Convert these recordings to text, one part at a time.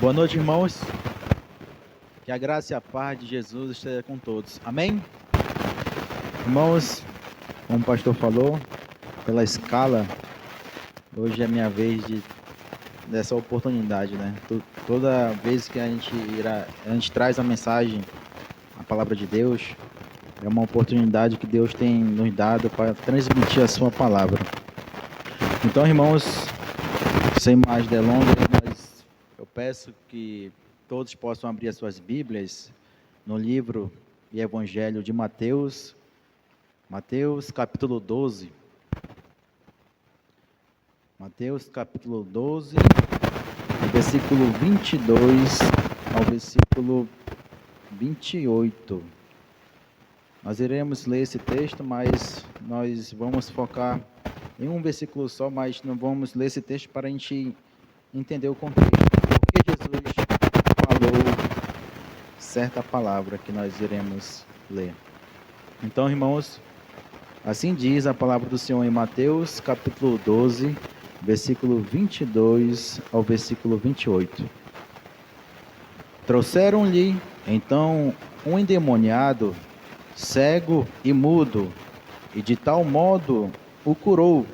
Boa noite, irmãos. Que a graça e a paz de Jesus esteja com todos. Amém? Irmãos, como o pastor falou, pela escala, hoje é a minha vez dessa oportunidade, né? Toda vez que a gente traz a mensagem, a palavra de Deus, é uma oportunidade que Deus tem nos dado para transmitir a sua palavra. Então, irmãos, sem mais delongas, eu peço que todos possam abrir as suas Bíblias no livro e Evangelho de Mateus, capítulo 12. Mateus, capítulo 12, do versículo 22 ao versículo 28. Nós iremos ler esse texto, mas nós vamos focar em um versículo só, mas não vamos ler esse texto para a gente entender o contexto. Por que Jesus falou certa palavra que nós iremos ler. Então, irmãos, assim diz a palavra do Senhor em Mateus, capítulo 12, versículo 22 ao versículo 28. Trouxeram-lhe, então, um endemoniado, cego e mudo, e de tal modo o curou,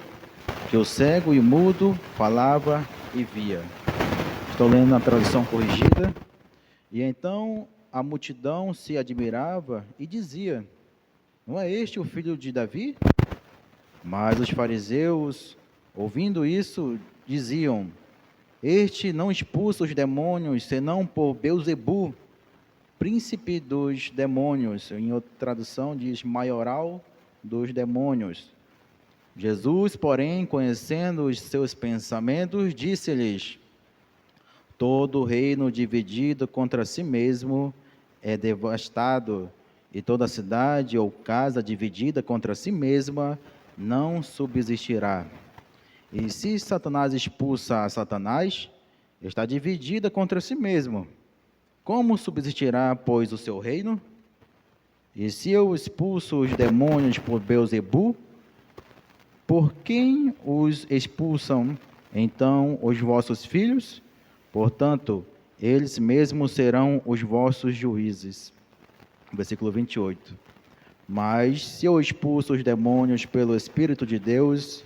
que o cego e mudo falava e via. Estou lendo na tradução corrigida. E então a multidão se admirava e dizia: não é este o filho de Davi? Mas os fariseus, ouvindo isso, diziam: este não expulsa os demônios, senão por Beelzebu, príncipe dos demônios. Em outra tradução diz maioral dos demônios. Jesus, porém, conhecendo os seus pensamentos, disse-lhes: todo reino dividido contra si mesmo é devastado, e toda cidade ou casa dividida contra si mesma não subsistirá. E se Satanás expulsa a Satanás, está dividida contra si mesmo. Como subsistirá, pois, o seu reino? E se eu expulso os demônios por Beelzebu, por quem os expulsam, então, os vossos filhos? Portanto, eles mesmos serão os vossos juízes. Versículo 28. Mas se eu expulso os demônios pelo Espírito de Deus,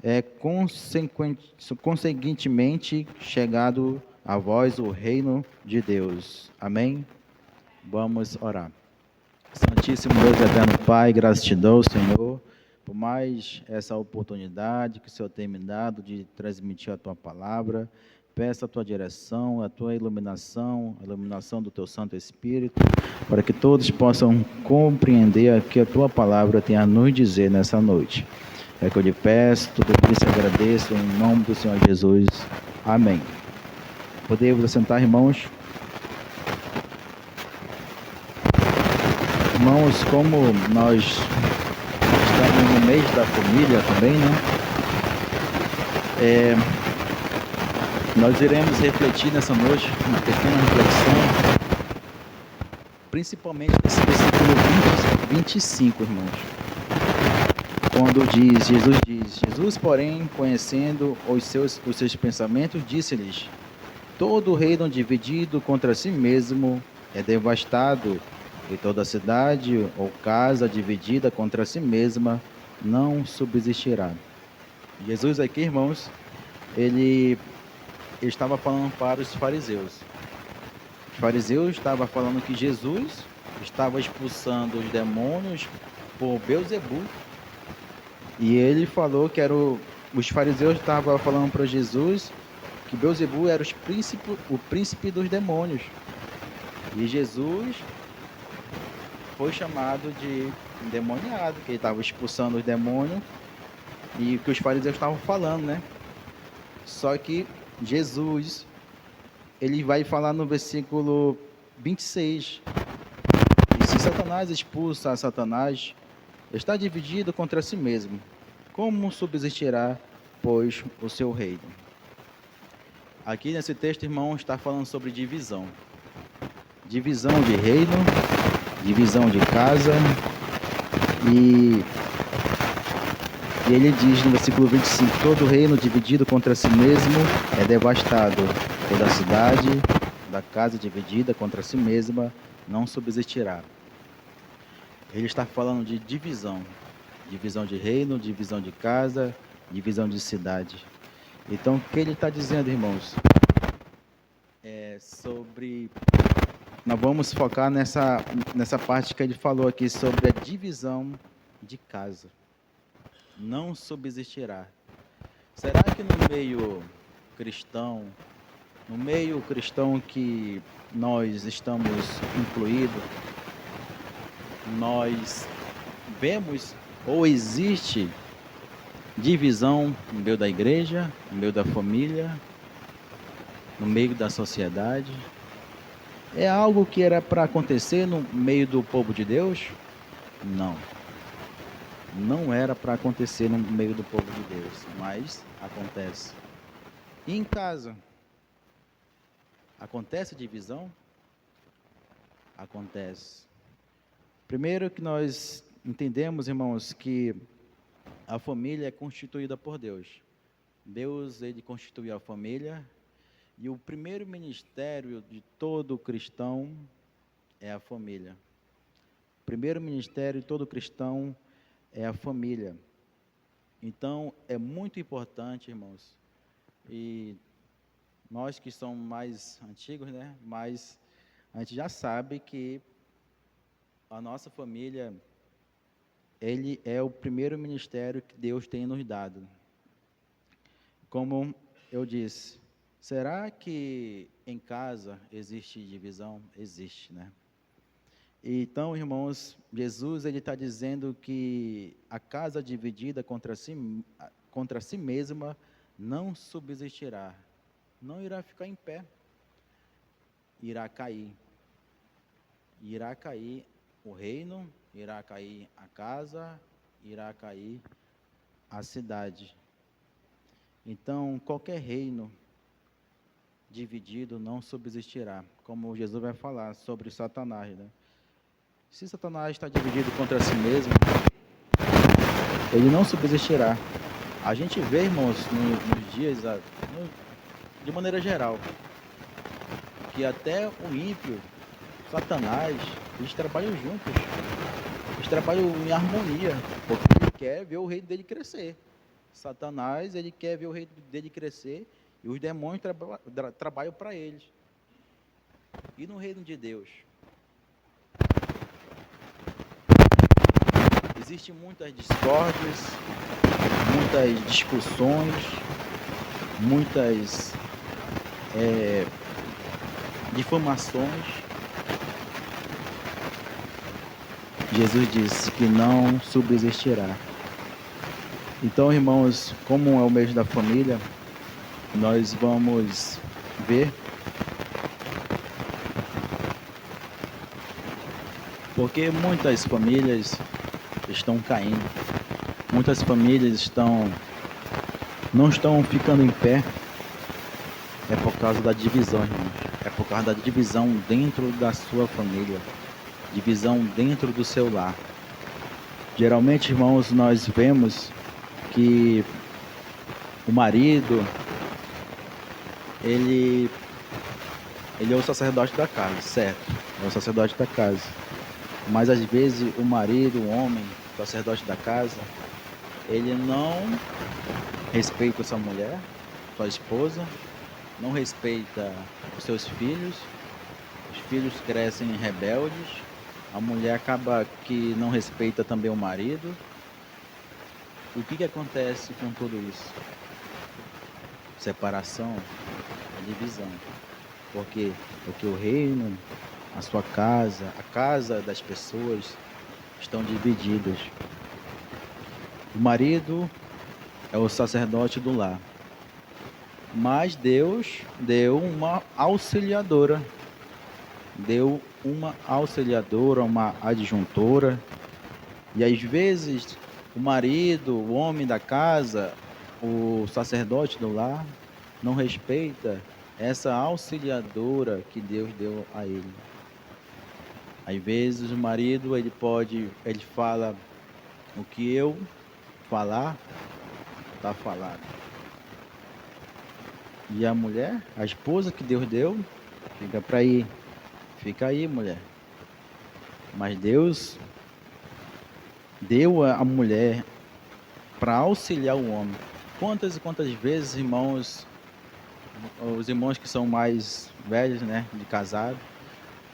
é consequentemente chegado a vós o reino de Deus. Amém? Vamos orar. Santíssimo Deus eterno Pai, graças te dou, Senhor, por mais essa oportunidade que o Senhor tem me dado de transmitir a tua palavra. Peço a tua direção, a tua iluminação, a iluminação do teu Santo Espírito, para que todos possam compreender o que a tua palavra tem a nos dizer nessa noite. É que eu lhe peço, tudo isso e agradeço, em nome do Senhor Jesus. Amém. Podemos assentar, irmãos? Irmãos, como nós estamos no mês da família também, né? Nós iremos refletir nessa noite, uma pequena reflexão, principalmente nesse versículo 25, irmãos. Quando Jesus, porém, conhecendo os seus pensamentos, disse-lhes: todo reino dividido contra si mesmo é devastado, e toda cidade ou casa dividida contra si mesma não subsistirá. Jesus aqui, irmãos, ele estava falando para os fariseus. Os fariseus estavam falando que Jesus estava expulsando os demônios por Beelzebu. E ele falou que os fariseus estavam falando para Jesus que Beelzebu era o príncipe dos demônios. E Jesus foi chamado de endemoniado, que ele estava expulsando os demônios e o que os fariseus estavam falando, né? Só que Jesus, ele vai falar no versículo 26, e se Satanás expulsa a Satanás, está dividido contra si mesmo. Como subsistirá, pois, o seu reino? Aqui nesse texto, irmão, está falando sobre divisão. Divisão de reino, divisão de casa, e E ele diz no versículo 25: todo reino dividido contra si mesmo é devastado. Toda cidade da casa dividida contra si mesma não subsistirá. Ele está falando de divisão. Divisão de reino, divisão de casa, divisão de cidade. Então, o que ele está dizendo, irmãos? É sobre... Nós vamos focar nessa parte que ele falou aqui sobre a divisão de casa. Não subsistirá. Será que no meio cristão que nós estamos incluídos, nós vemos ou existe divisão no meio da igreja, no meio da família, no meio da sociedade? É algo que era para acontecer no meio do povo de Deus? Não. Não era para acontecer no meio do povo de Deus, mas acontece. E em casa? Acontece divisão? Acontece. Primeiro que nós entendemos, irmãos, que a família é constituída por Deus. Deus, ele constituiu a família, e o primeiro ministério de todo cristão é a família. O primeiro ministério de todo cristão é a família. Então, é muito importante, irmãos, e nós que somos mais antigos, né, mas a gente já sabe que a nossa família, ele é o primeiro ministério que Deus tem nos dado. Como eu disse, será que em casa existe divisão? Existe, né? Então, irmãos, Jesus ele está dizendo que a casa dividida contra si mesma não subsistirá, não irá ficar em pé, irá cair. Irá cair o reino, irá cair a casa, irá cair a cidade. Então, qualquer reino dividido não subsistirá, como Jesus vai falar sobre Satanás, né? Se Satanás está dividido contra si mesmo, ele não subsistirá. A gente vê, irmãos, nos dias, de maneira geral, que até o ímpio, Satanás, eles trabalham juntos, eles trabalham em harmonia, porque ele quer ver o reino dele crescer. Satanás, ele quer ver o reino dele crescer, e os demônios trabalham para eles. E no reino de Deus? Existem muitas discórdias, muitas discussões, muitas difamações. Jesus disse que não subsistirá. Então, irmãos, como é o mês da família, nós vamos ver, porque muitas famílias estão caindo, muitas famílias não estão ficando em pé, é por causa da divisão, irmãos, é por causa da divisão dentro da sua família, divisão dentro do seu lar. Geralmente, irmãos, nós vemos que o marido, ele é o sacerdote da casa, certo? É o sacerdote da casa. Mas às vezes o marido, o homem, o sacerdote da casa, ele não respeita sua mulher, sua esposa, não respeita os seus filhos, os filhos crescem rebeldes, a mulher acaba que não respeita também o marido. O que acontece com tudo isso? Separação, divisão. Por quê? Porque o reino, a sua casa, a casa das pessoas estão divididas. O marido é o sacerdote do lar. Mas Deus deu uma auxiliadora. Deu uma auxiliadora, uma adjuntora. E às vezes o marido, o homem da casa, o sacerdote do lar, não respeita essa auxiliadora que Deus deu a ele. Às vezes o marido, ele fala o que eu falar, está falado. E a mulher, a esposa que Deus deu, fica aí, mulher. Mas Deus deu a mulher para auxiliar o homem. Quantas e quantas vezes, irmãos, os irmãos que são mais velhos, né, de casado,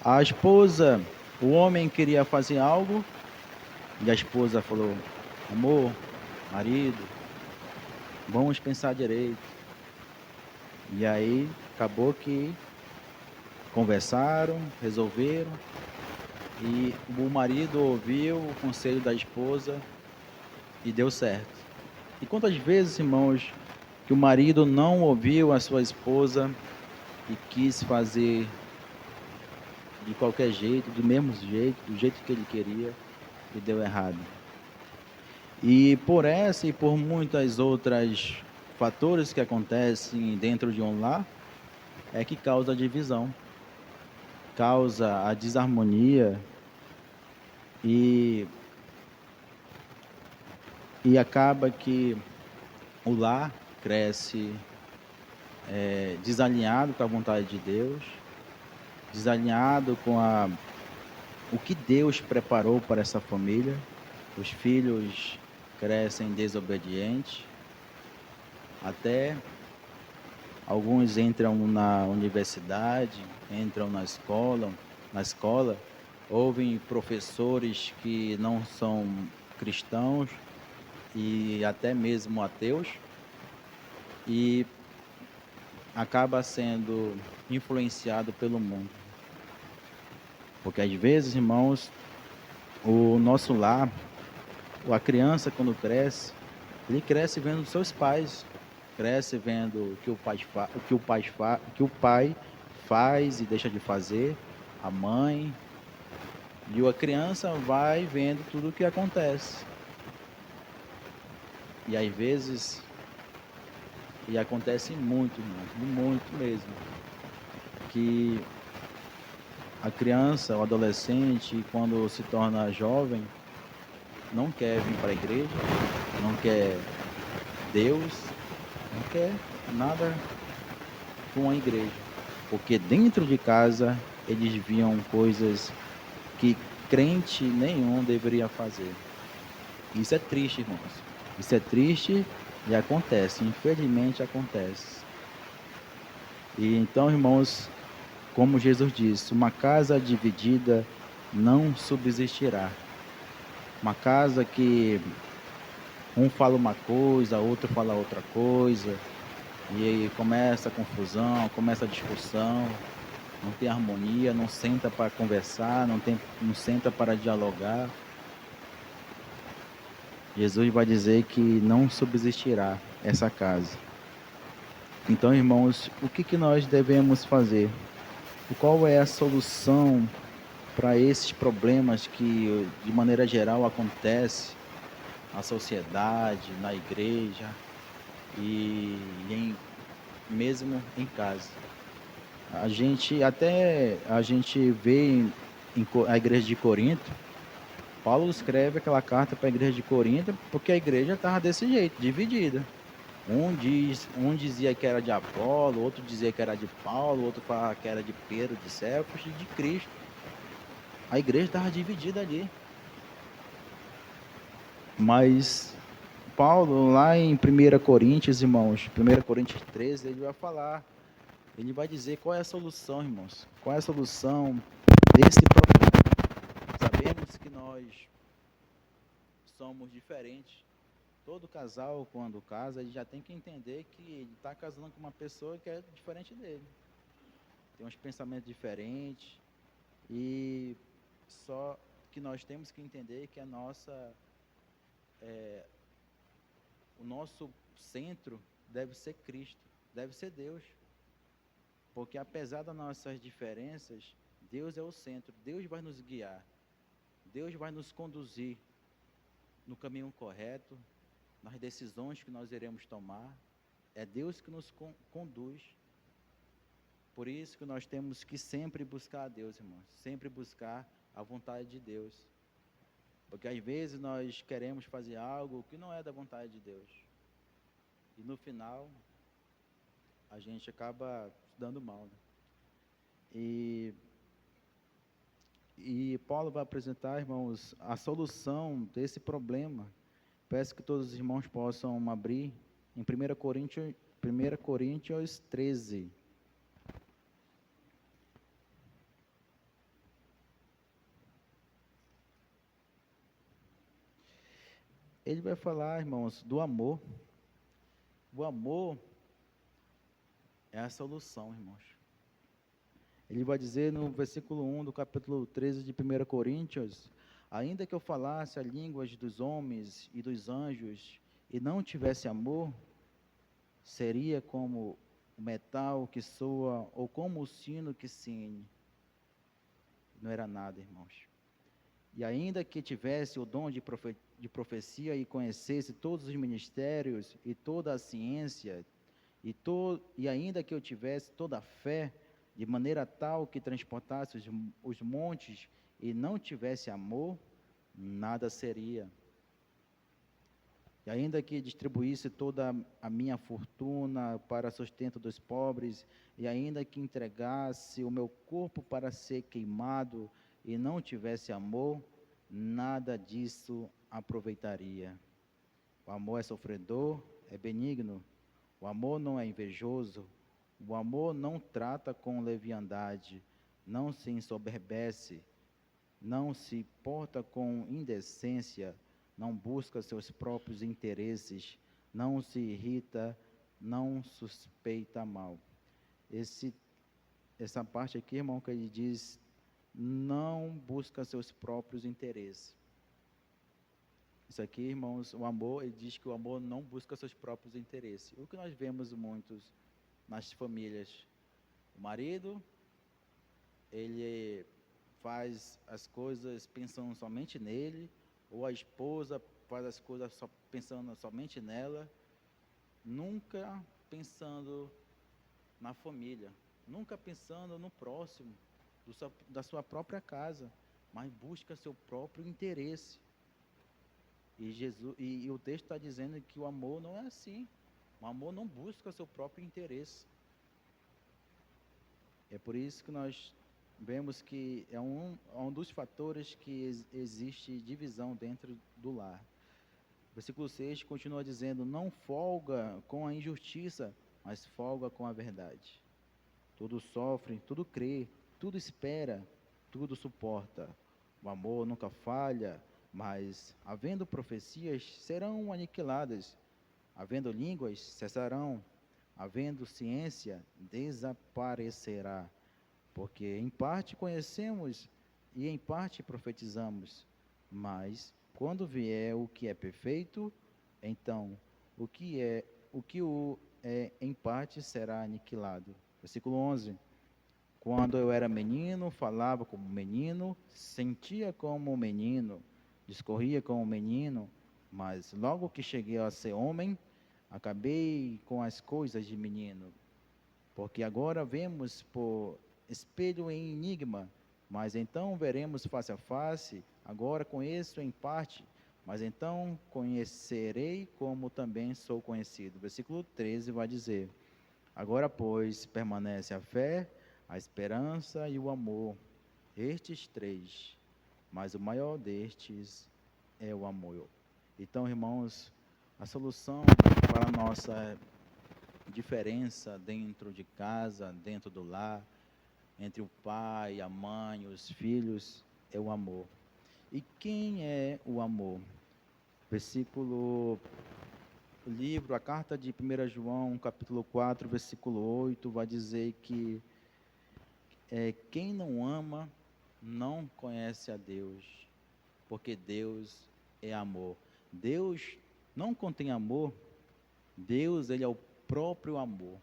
a esposa, o homem queria fazer algo e a esposa falou: amor, marido, vamos pensar direito. E aí acabou que conversaram, resolveram e o marido ouviu o conselho da esposa e deu certo. E quantas vezes, irmãos, que o marido não ouviu a sua esposa e quis fazer de qualquer jeito, do mesmo jeito, do jeito que ele queria, e deu errado. E por essa e por muitas outras fatores que acontecem dentro de um lar, é que causa a divisão, causa a desarmonia e acaba que o lar cresce desalinhado com a vontade de Deus, desalinhado com o que Deus preparou para essa família. Os filhos crescem desobedientes, até alguns entram na universidade, entram na escola, ouvem professores que não são cristãos e até mesmo ateus, e acaba sendo influenciado pelo mundo. Porque às vezes, irmãos, o nosso lar, a criança quando cresce, ele cresce vendo os seus pais, cresce vendo o que o pai faz e deixa de fazer, a mãe, e a criança vai vendo tudo o que acontece. E às vezes, e acontece muito, muito mesmo, que a criança, o adolescente, quando se torna jovem, não quer vir para a igreja, não quer Deus, não quer nada com a igreja. Porque dentro de casa eles viam coisas que crente nenhum deveria fazer. Isso é triste, irmãos. Isso é triste e acontece, infelizmente acontece. E então, irmãos, como Jesus disse, uma casa dividida não subsistirá. Uma casa que um fala uma coisa, outro fala outra coisa, e aí começa a confusão, começa a discussão, não tem harmonia, não senta para conversar, não senta para dialogar. Jesus vai dizer que não subsistirá essa casa. Então, irmãos, o que nós devemos fazer? Qual é a solução para esses problemas que, de maneira geral, acontecem na sociedade, na igreja e mesmo em casa? A gente vê a igreja de Corinto. Paulo escreve aquela carta para a igreja de Corinto porque a igreja estava desse jeito, dividida. Um dizia que era de Apolo, outro dizia que era de Paulo, outro falava que era de Pedro, de Cefas e de Cristo. A igreja estava dividida ali. Mas Paulo, lá em 1 Coríntios, irmãos, 1 Coríntios 13, ele vai falar, ele vai dizer qual é a solução, irmãos. Qual é a solução desse problema? Sabemos que nós somos diferentes. Todo casal, quando casa, ele já tem que entender que ele está casando com uma pessoa que é diferente dele. Tem uns pensamentos diferentes e só que nós temos que entender que o nosso centro deve ser Cristo, deve ser Deus. Porque apesar das nossas diferenças, Deus é o centro, Deus vai nos guiar, Deus vai nos conduzir no caminho correto, nas decisões que nós iremos tomar. É Deus que nos conduz. Por isso que nós temos que sempre buscar a Deus, irmãos. Sempre buscar a vontade de Deus. Porque às vezes nós queremos fazer algo que não é da vontade de Deus. E no final, a gente acaba se dando mal, né? E Paulo vai apresentar, irmãos, a solução desse problema. Peço que todos os irmãos possam abrir em 1 Coríntios 13. Ele vai falar, irmãos, do amor. O amor é a solução, irmãos. Ele vai dizer no versículo 1 do capítulo 13 de 1 Coríntios: ainda que eu falasse as línguas dos homens e dos anjos e não tivesse amor, seria como o metal que soa ou como o sino que cine. Não era nada, irmãos. E ainda que tivesse o dom de profecia e conhecesse todos os ministérios e toda a ciência, e ainda que eu tivesse toda a fé, de maneira tal que transportasse os montes e não tivesse amor, nada seria. E ainda que distribuísse toda a minha fortuna para sustento dos pobres, e ainda que entregasse o meu corpo para ser queimado e não tivesse amor, nada disso aproveitaria. O amor é sofredor, é benigno. O amor não é invejoso. O amor não trata com leviandade, não se ensoberbece, não se porta com indecência, não busca seus próprios interesses, não se irrita, não suspeita mal. Essa parte aqui, irmão, que ele diz, não busca seus próprios interesses. Isso aqui, irmãos, o amor, ele diz que o amor não busca seus próprios interesses. O que nós vemos muitos nas famílias, o marido, ele faz as coisas pensando somente nele, ou a esposa faz as coisas só pensando somente nela, nunca pensando na família, nunca pensando no próximo, da sua própria casa, mas busca seu próprio interesse. E o texto está dizendo que o amor não é assim. O amor não busca seu próprio interesse. É por isso que nós vemos que é um dos fatores que existe divisão dentro do lar. Versículo 6 continua dizendo: não folga com a injustiça, mas folga com a verdade. Tudo sofre, tudo crê, tudo espera, tudo suporta. O amor nunca falha, mas, havendo profecias, serão aniquiladas. Havendo línguas, cessarão. Havendo ciência, desaparecerá. Porque em parte conhecemos e em parte profetizamos. Mas, quando vier o que é perfeito, então o que é em parte será aniquilado. Versículo 11. Quando eu era menino, falava como menino, sentia como menino, discorria como menino, mas logo que cheguei a ser homem, acabei com as coisas de menino. Porque agora vemos por espelho em enigma, mas então veremos face a face. Agora conheço em parte, mas então conhecerei como também sou conhecido. Versículo 13 vai dizer: agora, pois, permanece a fé, a esperança e o amor, estes três, mas o maior destes é o amor. Então, irmãos, a solução para a nossa diferença dentro de casa, dentro do lar, entre o pai, a mãe, os filhos, é o amor. E quem é o amor? A carta de 1 João, capítulo 4, versículo 8, vai dizer que quem não ama não conhece a Deus, porque Deus é amor. Deus não contém amor, Deus, ele é o próprio amor.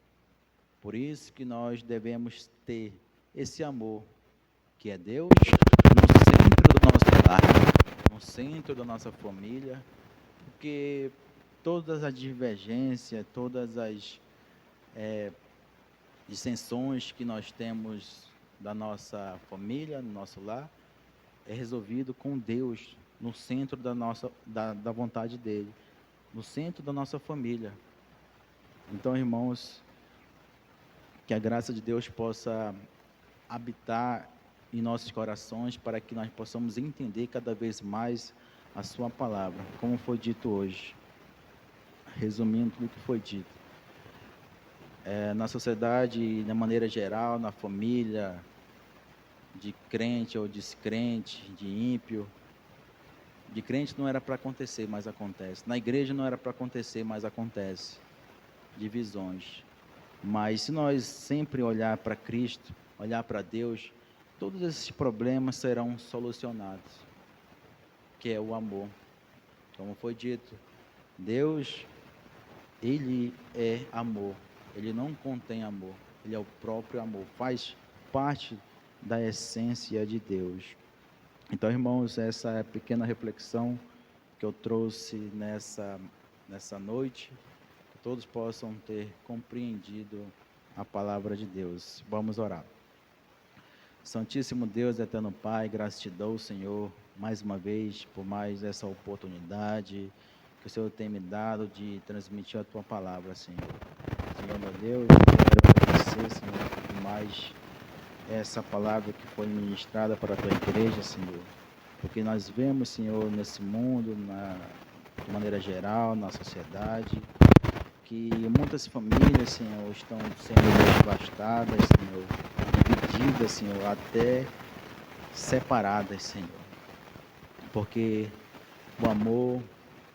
Por isso que nós devemos ter esse amor, que é Deus, no centro do nosso lar, no centro da nossa família, porque todas as divergências, todas as dissensões que nós temos da nossa família, no nosso lar, é resolvido com Deus, no centro da vontade dele, no centro da nossa família. Então, irmãos, que a graça de Deus possa habitar em nossos corações para que nós possamos entender cada vez mais a sua palavra, como foi dito hoje. Resumindo tudo o que foi dito. Na sociedade, de maneira geral, na família, de crente ou descrente, de ímpio, de crente não era para acontecer, mas acontece. Na igreja não era para acontecer, mas acontece. Divisões. Mas se nós sempre olhar para Cristo, olhar para Deus, todos esses problemas serão solucionados, que é o amor. Como foi dito, Deus, Ele é amor. Ele não contém amor. Ele é o próprio amor. Faz parte da essência de Deus. Então, irmãos, essa é a pequena reflexão que eu trouxe nessa noite. Que todos possam ter compreendido a palavra de Deus. Vamos orar. Santíssimo Deus, eterno Pai, graças te dou, Senhor, mais uma vez, por mais essa oportunidade que o Senhor tem me dado de transmitir a tua palavra, Senhor. Senhor, meu Deus, quero agradecer, Senhor, por mais essa palavra que foi ministrada para a tua igreja, Senhor. Porque nós vemos, Senhor, nesse mundo, de maneira geral, na sociedade, que muitas famílias, Senhor, estão sendo devastadas, Senhor, divididas, Senhor, até separadas, Senhor. Porque o amor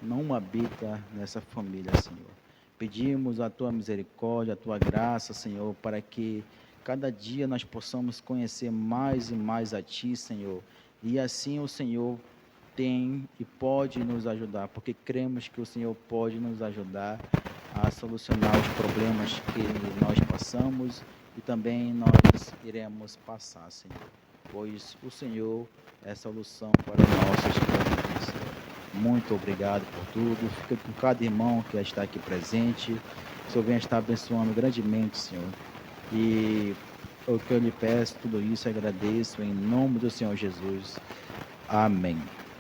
não habita nessa família, Senhor. Pedimos a tua misericórdia, a tua graça, Senhor, para que cada dia nós possamos conhecer mais e mais a ti, Senhor. E assim o Senhor tem e pode nos ajudar, porque cremos que o Senhor pode nos ajudar a solucionar os problemas que nós passamos e também nós iremos passar, Senhor, pois o Senhor é a solução para nossos problemas, Senhor. Muito obrigado por tudo. Fica com cada irmão que está aqui presente. O Senhor venha estar abençoando grandemente, Senhor. E o que eu lhe peço, tudo isso, agradeço em nome do Senhor Jesus. Amém.